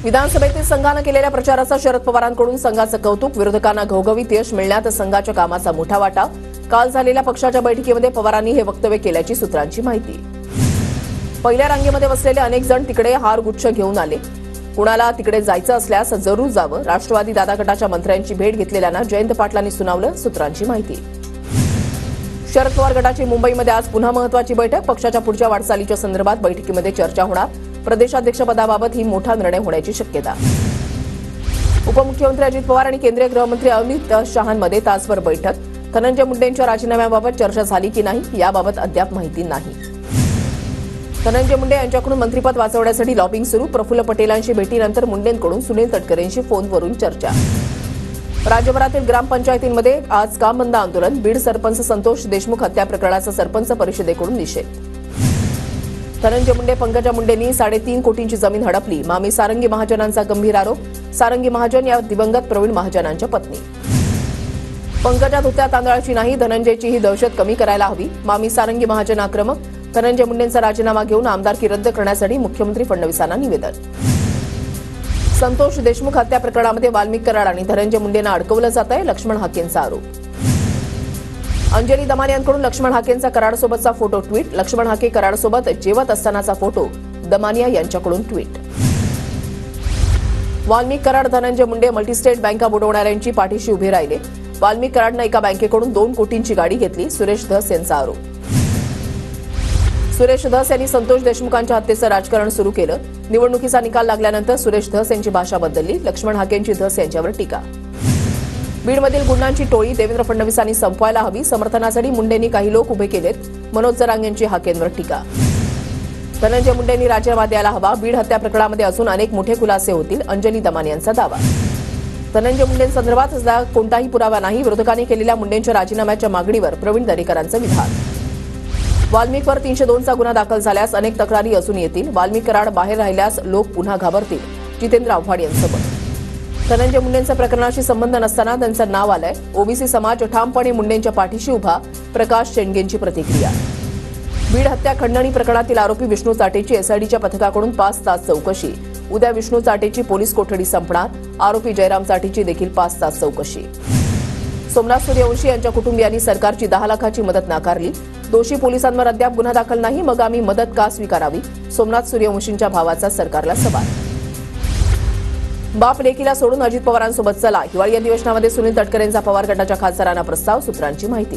विधानसभेतील संघानं केलेल्या प्रचाराचा शरद पवारांकडून संघाचं कौतुक, विरोधकांना घवघवीत यश मिळण्यात संघाच्या कामाचा मोठा वाटा। काल झालेल्या पक्षाच्या बैठकीमध्ये पवारांनी हे वक्तव्य केल्याची सूत्रांची माहिती। पहिल्या रांगेमध्ये बसलेले अनेक जण तिकडे हारगुच्छ घेऊन आले। कुणाला तिकडे जायचं असल्यास जरूर जावं, राष्ट्रवादी दादा गटाच्या मंत्र्यांची भेट घेतलेल्यांना जयंत पाटलांनी सुनावलं, सूत्रांची माहिती। शरद पवार गटाची मुंबईमध्ये आज पुन्हा महत्वाची बैठक, पक्षाच्या पुढच्या वाटचालीच्या संदर्भात बैठकीमध्ये चर्चा होणार। प्रदेशाध्यक्षपदाबाबत ही मोठा निर्णय होण्याची शक्यता। उपमुख्यमंत्री अजित पवार आणि केंद्रीय गृहमंत्री अमित शहांमध्ये तासभर बैठक। धनंजय मुंडेंच्या राजीनाम्याबाबत चर्चा झाली की नाही याबाबत अद्याप माहिती नाही। धनंजय मुंडे यांच्याकडून मंत्रिपद वाचवण्यासाठी लॉबिंग सुरू, प्रफुल्ल पटेलांशी भेटीनंतर मुंडेंकडून सुनील तटकरेंशी फोनवरून चर्चा। राज्यभरातील ग्रामपंचायतींमध्ये आज काम बंद आंदोलन, बीड सरपंच संतोष देशमुख हत्या प्रकरणाचा सरपंच परिषदेकडून निषेध। धनंजय मुंडे पंकजा मुंडेंनी 3.5 कोटींची जमीन हडपली, मामी सारंगी महाजनांचा गंभीर आरोप। सारंगी महाजन या दिवंगत प्रवीण महाजनांच्या पत्नी। पंकजा धुत्या तांदळाची नाही, धनंजयची ही दहशत कमी करायला हवी, मामी सारंगी महाजन आक्रमक। धनंजय मुंडेंचा राजीनामा घेऊन आमदारकी रद्द करण्यासाठी मुख्यमंत्री फडणवीसांना निवेदन। संतोष देशमुख हत्या प्रकरणामध्ये वाल्मिक कराड आणि धनंजय मुंडेंना अडकवलं जात आहे, लक्ष्मण हाकेंचा आरोप। अंजली दमानियांकडून लक्ष्मण हाकेंचा कराडसोबतचा फोटो ट्विट, लक्ष्मण हाके कराडसोबत जेवत असतानाचा फोटो, दमानिया यांच्याकडून ट्विट। वाल्मिक कराड धनंजय मुंडे मल्टीस्टेट बँका बुडवणाऱ्यांची पाठीशी उभे राहिले, वाल्मिक कराडनं एका बँकेकडून 2 कोटींची गाडी घेतली, सुरेश धस यांचा आरोप। सुरेश धस यांनी संतोष देशमुखांच्या हत्येचं राजकारण सुरू केलं, निवडणुकीचा निकाल लागल्यानंतर सुरेश धस यांची भाषा बदलली, लक्ष्मण हाकेंची धस यांच्यावर टीका। बीडमधील गुंडांची टोळी देवेंद्र फडणवीसांनी संपवायला हवी, समर्थनासाठी मुंडेंनी काही लोक उभे केलेत, मनोज जरांगे यांची हाकेंवर टीका। धनंजय मुंडेंनी राजीनामा द्यायला हवा, बीड हत्या प्रकरणामध्ये अजून अनेक मोठे खुलासे होतील, अंजली दमानियांचा दावा। धनंजय मुंडेंसंदर्भात कोणताही पुरावा नाही, विरोधकांनी केलेल्या मुंडेंच्या राजीनाम्याच्या मागणीवर प्रवीण दरेकरांचं विधान। वाल्मिकवर 302चा गुन्हा दाखल झाल्यास अनेक तक्रारी अजून येतील, वाल्मिक कराड बाहेर राहिल्यास लोक पुन्हा घाबरतील, जितेंद्र आव्हाड यांचं मत। धनंजय मुंडेंचा प्रकरणाशी संबंध नसताना त्यांचं नाव आलंय, ओबीसी समाज ठामपणे मुंडेंच्या पाठीशी उभा, प्रकाश शेंडगेंची प्रतिक्रिया। बीड हत्या खंडणी प्रकरणातील आरोपी विष्णू चाटेची एसआयडीच्या पथकाकडून 5 तास चौकशी, उद्या विष्णू चाटेची पोलीस कोठडी संपणार, आरोपी जयराम चाटेची देखील 5 तास चौकशी। सोमनाथ सूर्यवंशी यांच्या कुटुंबियांनी सरकारची 10 लाखाची मदत नाकारली, दोषी पोलिसांवर अद्याप गुन्हा दाखल नाही, मग आम्ही मदत का स्वीकारावी, सोमनाथ सूर्यवंशींच्या भावाचा सरकारला सवाल। बाप लेकीला सोडून अजित पवारांसोबत चला, हिवाळी अधिवेशनामध्ये सुनील तटकरेंचा पवार गटाच्या खासदारांना प्रस्ताव, सूत्रांची माहिती।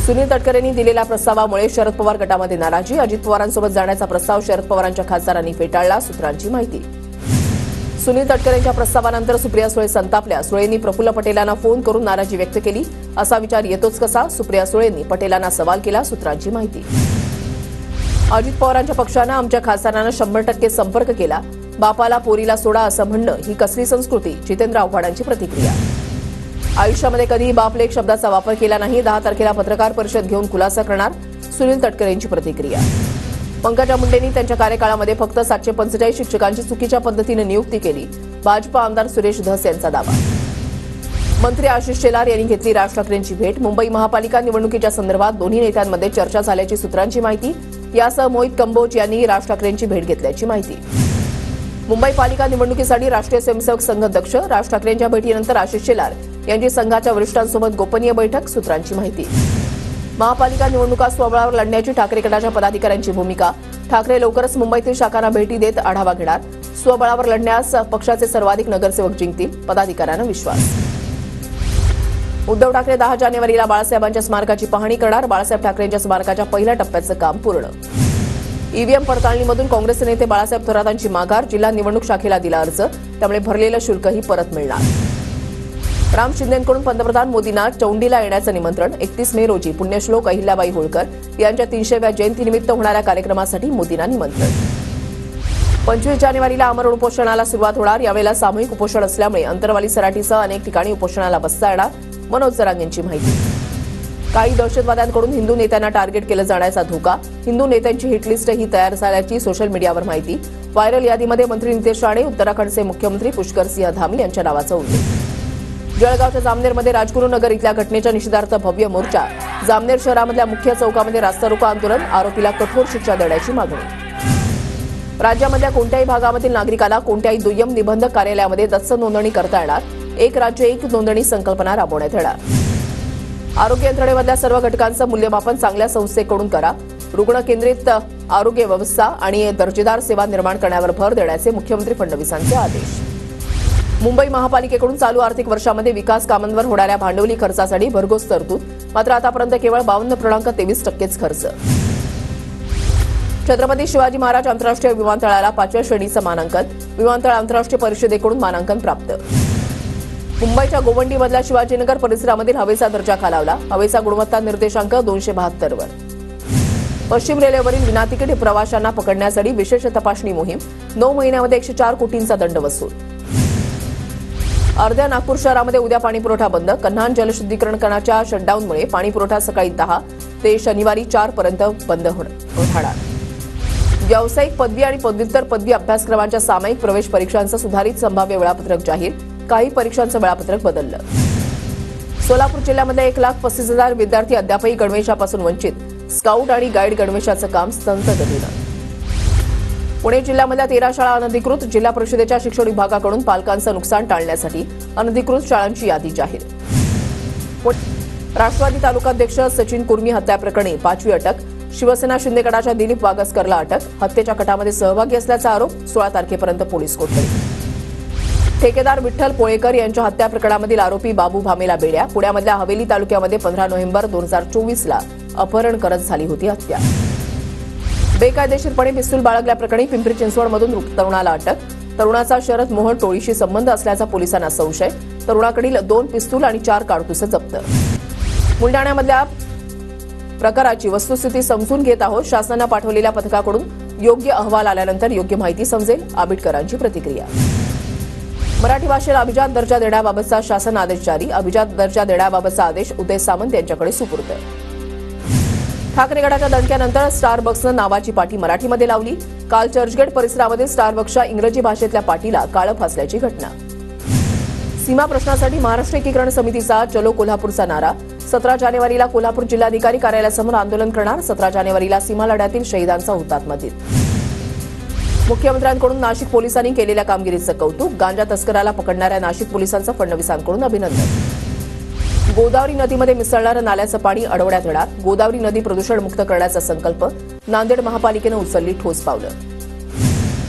सुनील तटकरेंनी दिलेल्या प्रस्तावामुळे शरद पवार गटामध्ये नाराजी, अजित पवारांसोबत जाण्याचा प्रस्ताव शरद पवारांच्या खासदारांनी फेटाळला, सूत्रांची माहिती। सुनील तटकरेंच्या प्रस्तावानंतर सुप्रिया सुळे संतापल्या, सुळेंनी प्रफुल्ल पटेलांना फोन करून नाराजी व्यक्त केली, असा विचार येतोच कसा, सुप्रिया सुळेंनी पटेलांना सवाल केला, सूत्रांची माहिती। अजित पवारांच्या पक्षानं आमच्या खासदारांना 100% संपर्क केला, बापाला पोरीला सोडा असं म्हणणं ही कसली संस्कृती, जितेंद्र आव्हाडांची प्रतिक्रिया। आयुष्यामध्ये कधीही बापलेख शब्दाचा वापर केला नाही, 10 तारखेला पत्रकार परिषद घेऊन खुलासा करणार, सुनील तटकरेंची प्रतिक्रिया। पंकजा मुंडेंनी त्यांच्या कार्यकाळामध्ये फक्त 745 शिक्षकांची चुकीच्या पद्धतीने नियुक्ती केली, भाजप आमदार सुरेश धस यांचा दावा। मंत्री आशिष शेलार यांनी घेतली राज ठाकरेंची भेट, मुंबई महापालिका निवडणुकीच्या संदर्भात दोन्ही नेत्यांमध्ये चर्चा झाल्याची सूत्रांची माहिती, यासह मोहित कंबोज यांनी राज ठाकरेंची भेट घेतल्याची माहिती। मुंबई पालिका निवडणुकीसाठी राष्ट्रीय स्वयंसेवक संघ दक्ष, राज ठाकरेंच्या भेटीनंतर आशिष शेलार यांची संघाच्या वरिष्ठांसोबत गोपनीय बैठक, सूत्रांची माहिती। महापालिका निवडणुका स्वबळावर लढण्याची ठाकरे गटाच्या पदाधिकाऱ्यांची भूमिका, ठाकरे लवकरच मुंबईतील शाखांना भेटी देत आढावा घेणार, स्वबळावर लढण्यास पक्षाचे सर्वाधिक नगरसेवक जिंकतील, पदाधिकाऱ्यांना विश्वास। उद्धव ठाकरे 10 जानेवारीला बाळासाहेबांच्या स्मारकाची पाहणी करणार, बाळासाहेब ठाकरेंच्या स्मारकाच्या पहिल्या टप्प्याचं काम पूर्ण। ईव्हीएम पडताळणीमधून काँग्रेस नेते बाळासाहेब थोरातांची माघार, जिल्हा निवडणूक शाखेला दिला अर्ज, त्यामुळे भरलेलं शुल्कही परत मिळणार। राम शिंदेंकडून पंतप्रधान मोदींना चौंडीला येण्याचं निमंत्रण, 31 मे रोजी पुण्यश्लोक अहिल्याबाई होळकर यांच्या 300व्या जयंतीनिमित्त होणाऱ्या कार्यक्रमासाठी मोदींना निमंत्रण। 25 जानेवारीला आमरण उपोषणाला सुरुवात होणार, यावेळेला सामूहिक उपोषण असल्यामुळे अंतरवाली सराटीसह अनेक ठिकाणी उपोषणाला बसता येणार, मनोज जरांगे यांची माहिती। काही दहशतवाद्यांकडून हिंदू नेत्यांना टार्गेट केलं जाण्याचा धोका, हिंदू नेत्यांची हिटलिस्ट ही तयार झाल्याची सोशल मीडियावर माहिती, व्हायरल यादीमध्ये मंत्री नितेश राणे, उत्तराखंडचे मुख्यमंत्री पुष्कर सिंह धामी यांच्या नावाचा उल्लेख। जळगावच्या जामनेरमध्ये राजगुरुनगर इथल्या घटनेच्या निषेधार्थ भव्य मोर्चा, जामनेर शहरामधल्या मुख्य चौकामध्ये रास्ता रोको आंदोलन, आरोपीला कठोर शिक्षा देण्याची मागणी। राज्यामधल्या कोणत्याही भागामधील नागरिकाला कोणत्याही दुय्यम निबंधक कार्यालयामध्ये दत्त नोंदणी करता येणार. एक राज्य एक नोंदणी संकल्पना राबवण्यात येणार. आरोग्य यंत्रणेमधल्या सर्व घटकांचं मूल्यमापन चांगल्या संस्थेकडून करा. रुग्ण केंद्रित आरोग्य व्यवस्था आणि दर्जेदार सेवा निर्माण करण्यावर भर देण्याचे मुख्यमंत्री फडणवीसांचे आदेश. मुंबई महापालिकेकडून चालू आर्थिक वर्षामध्ये विकास कामांवर होणाऱ्या भांडवली खर्चासाठी भरघोस तरतूद. मात्र आतापर्यंत केवळ 52.23% खर्च. छत्रपती शिवाजी महाराज आंतरराष्ट्रीय विमानतळाला 5व्या श्रेणीचं मानांकन. विमानतळ आंतरराष्ट्रीय परिषदेकडून मानांकन प्राप्त. मुंबईच्या गोवंडीमधल्या शिवाजीनगर परिसरामधील हवेचा दर्जा खालावला. हवेचा गुणवत्ता निर्देशांक 272 वर. पश्चिम रेल्वेवरील विनातिकीट प्रवाशांना पकडण्यासाठी विशेष तपासणी मोहीम. 9 महिन्यामध्ये 104 कोटींचा दंड वसूल. अर्ध्या नागपूर शहरामध्ये उद्या पाणीपुरवठा बंद. कन्हान जलशुद्धीकरणाच्या शटडाऊनमुळे पाणीपुरवठा सकाळी 10 ते शनिवारी 4 पर्यंत बंद होणार. व्यावसायिक पदवी आणि पदव्युत्तर पदवी अभ्यासक्रमांच्या सामायिक प्रवेश परीक्षांचं सुधारित संभाव्य वेळापत्रक जाहीर. काही परीक्षांचं वेळापत्रक बदललं. सोलापूर जिल्ह्यामध्ये 1,35,000 विद्यार्थी अद्यापही गणवेशापासून वंचित. स्काउट आणि गाईड गणवेशाचं काम संत गतीनं. पुणे जिल्ह्यामधल्या 13 शाळा अनधिकृत. जिल्हा परिषदेच्या शिक्षण विभागाकडून पालकांचं नुकसान टाळण्यासाठी अनधिकृत शाळांची यादी जाहीर. राष्ट्रवादी तालुकाध्यक्ष सचिन कुर्मी हत्या प्रकरणी 5वी अटक. शिवसेना शिंदे गटाच्या दिलीप वागसकरला अटक. हत्येच्या कटामध्ये सहभागी असल्याचा आरोप. 16 तारखेपर्यंत पोलीस कोठडी. ठेकेदार विठ्ठल पोळेकर यांच्या हत्या प्रकरणामधील आरोपी बाबू भामेला बेड्या. पुण्यामधल्या हवेली तालुक्यामध्ये 15 नोव्हेंबर 2024ला अपहरण करत झाली होती हत्या. बेकायदेशीरपणे पिस्तूल बाळगल्याप्रकरणी पिंपरी चिंचवडमधून तरुणाला अटक. तरुणाचा शरद मोहन टोळीशी संबंध असल्याचा पोलिसांना संशय. तरुणाकडील 2 पिस्तूल आणि 4 काडतुसं जप्त. बुलडाण्यामधल्या प्रकाराची वस्तुस्थिती समजून घेत आहोत. शासनानं पाठवलेल्या पथकाकडून योग्य अहवाल आल्यानंतर योग्य माहिती समजेल. आबिटकरांची प्रतिक्रिया. मराठी भाषेला अभिजात दर्जा देण्याबाबतचा शासन आदेश जारी. अभिजात दर्जा देण्याबाबतचा आदेश उदय सामंत यांच्याकडे सुपूर्द. ठाकरे गटाच्या दणक्यानंतर स्टारबक्सनं नावाची पाटी मराठीमध्ये लावली. काल चर्चगेट परिसरामध्ये स्टारबक्सच्या इंग्रजी भाषेतल्या पाटीला काळं फासल्याची घटना. सीमा प्रश्नासाठी महाराष्ट्र एकीकरण समितीचा चलो कोल्हापूरचा नारा. 17 जानेवारीला कोल्हापूर जिल्हाधिकारी कार्यालयासमोर आंदोलन करणार. 17 जानेवारीला सीमा लढ्यातील शहीदांचा हुतात्मा दिन. मुख्यमंत्र्यांकडून नाशिक पोलिसांनी केलेल्या कामगिरीचं कौतुक. गांजा तस्कराला पकडणाऱ्या नाशिक पोलिसांचं फडणवीसांकडून अभिनंदन. गोदावरी नदीमध्ये मिसळणारं नाल्याचं पाणी अडवण्यात येणार. गोदावरी नदी प्रदूषणमुक्त करण्याचा संकल्प. नांदेड महापालिकेनं उचलली ठोस पावलं.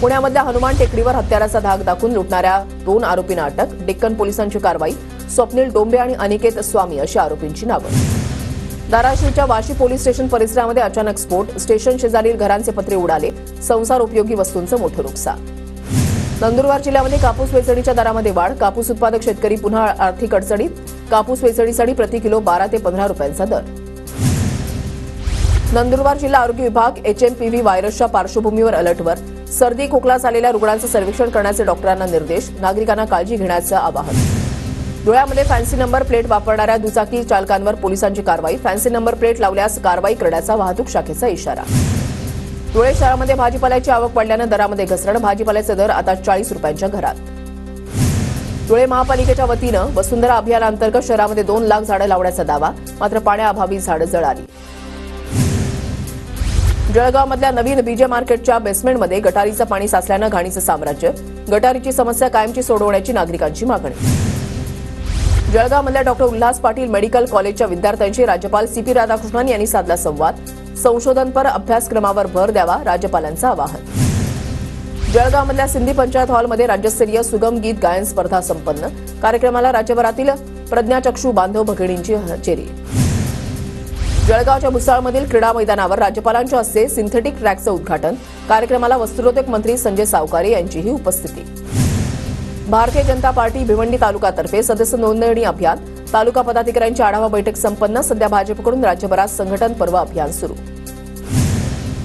पुण्यामधल्या हनुमान टेकडीवर हत्याराचा धाक दाखवून लुटणाऱ्या 2 आरोपींना अटक. डेक्कन पोलिसांची कारवाई. स्वप्नील डोंबे आणि अनिकेत स्वामी अशी आरोपींची नावं. धाराशिवच्या वाशी पोलीस स्टेशन परिसरामध्ये अचानक स्फोट. स्टेशन शेजारील घरांचे पत्रे उडाले. संसार उपयोगी वस्तूंचं मोठं नुकसान. नंदुरबार जिल्ह्यामध्ये कापूस वेचणीच्या दरामध्ये वाढ. कापूस उत्पादक शेतकरी पुन्हा आर्थिक अडचणीत. कापूस वेचणीसाठी प्रति किलो 12 ते 15 रुपयांचा दर. नंदुरबार जिल्हा आरोग्य विभाग HMPV व्हायरसच्या पार्श्वभूमीवर अलर्टवर. सर्दी खोकला झालेल्या रुग्णांचं सर्वेक्षण करण्याचे डॉक्टरांना निर्देश. नागरिकांना काळजी घेण्याचं आवाहन. धुळ्यामध्ये फॅन्सी नंबर प्लेट वापरणाऱ्या दुचाकी चालकांवर पोलिसांची कारवाई. फॅन्सी नंबर प्लेट लावल्यास कारवाई करण्याचा वाहतूक शाखेचा इशारा. धुळे शहरामध्ये भाजीपाल्याची आवक वाढल्यानं दरामध्ये घसरण. भाजीपाल्याचे दर आता 40 रुपयांच्या घरात. धुळे महापालिकेच्या वतीनं वसुंधरा अभियानांतर्गत शहरामध्ये 2 लाख झाडं लावण्याचा दावा. मात्र पाण्याअभावी झाडं जळाली. जळगावमधल्या नवीन बीजे मार्केटच्या बेसमेंटमध्ये गटारीचं पाणी साचल्यानं घाणीचं साम्राज्य. गटारीची समस्या कायमची सोडवण्याची नागरिकांची मागणी. जळगावमधल्या डॉ. उल्हास पाटील मेडिकल कॉलेजच्या विद्यार्थ्यांशी राज्यपाल CP राधाकृष्णन यांनी साधला संवाद. संशोधनपर अभ्यासक्रमावर भर द्यावा राज्यपालांचं आवाहन. जळगावमधल्या सिंधी पंचायत हॉलमध्ये राज्यस्तरीय सुगम गीत गायन स्पर्धा संपन्न. कार्यक्रमाला राज्यभरातील प्रज्ञाचक्षू बांधव भगिनींची हजेरी. जळगावच्या भुसावळमधील क्रीडा मैदानावर राज्यपालांच्या हस्ते सिंथेटिक ट्रॅकचं उद्घाटन. कार्यक्रमाला वस्त्रोद्योग मंत्री संजय सावकारे यांचीही उपस्थिती. भारतीय जनता पार्टी भिवंडी तालुकातर्फे सदस्य नोंदणी अभियान. तालुका पदाधिकाऱ्यांची आढावा बैठक संपन्न. सध्या भाजपकडून राज्यभरात संघटन पर्व अभियान सुरू.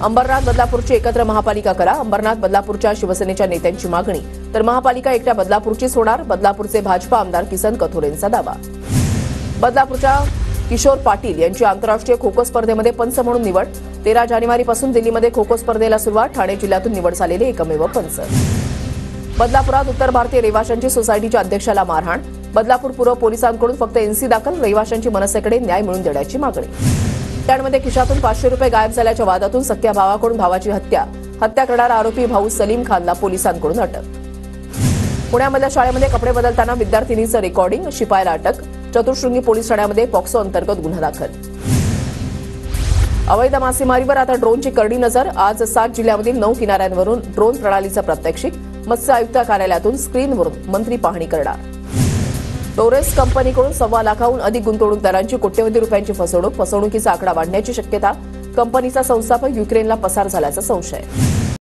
अंबरनाथ बदलापूरची एकत्र महापालिका करा. अंबरनाथ बदलापूरच्या शिवसेनेच्या नेत्यांची मागणी. तर महापालिका एकट्या बदलापूरचीच होणार. बदलापूरचे भाजपा आमदार किसन कथोरेंचा दावा. बदलापूरच्या किशोर पाटील यांची आंतरराष्ट्रीय खो खो स्पर्धेमध्ये पंच म्हणून निवड. 13 जानेवारीपासून दिल्लीमध्ये खो खो स्पर्धेला सुरुवात. ठाणे जिल्ह्यातून निवड झालेले एकमेव पंच. बदलापुरात उत्तर भारतीय रहिवाशांची सोसायटीच्या अध्यक्षाला मारहाण. बदलापूर पूर्व पोलिसांकडून फक्त NC दाखल. रहिवाशांची मनसेकडे न्याय मिळवून देण्याची मागणी. त्यामध्ये खिशातून 500 रुपये गायब झाल्याच्या वादातून सख्या भावाकडून भावाची हत्या. हत्या करणारा आरोपी भाऊ सलीम खानला पोलिसांकडून अटक. पुण्यामधल्या शाळेमध्ये कपडे बदलताना विद्यार्थिनीचं रेकॉर्डिंग, शिपायाला अटक. चतुर्शृंगी पोलीस ठाण्यामध्ये पॉक्सो अंतर्गत गुन्हा दाखल. अवैध मासेमारीवर आता ड्रोनची करडी नजर. आज 7 जिल्ह्यामधील 9 किनाऱ्यांवरून ड्रोन प्रणालीचं प्रात्यक्षिक. मत्स्य आयुक्त कार्यालयातून स्क्रीनवरून मंत्री पाहणी करणार. टोरेस कंपनीकडून 1.25 लाखाहून अधिक गुंतवणूकदारांची कोट्यवधी रुपयांची फसवणूक. फसवणुकीचा आकडा वाढण्याची शक्यता. कंपनीचा संस्थापक युक्रेनला पसार झाल्याचा संशय.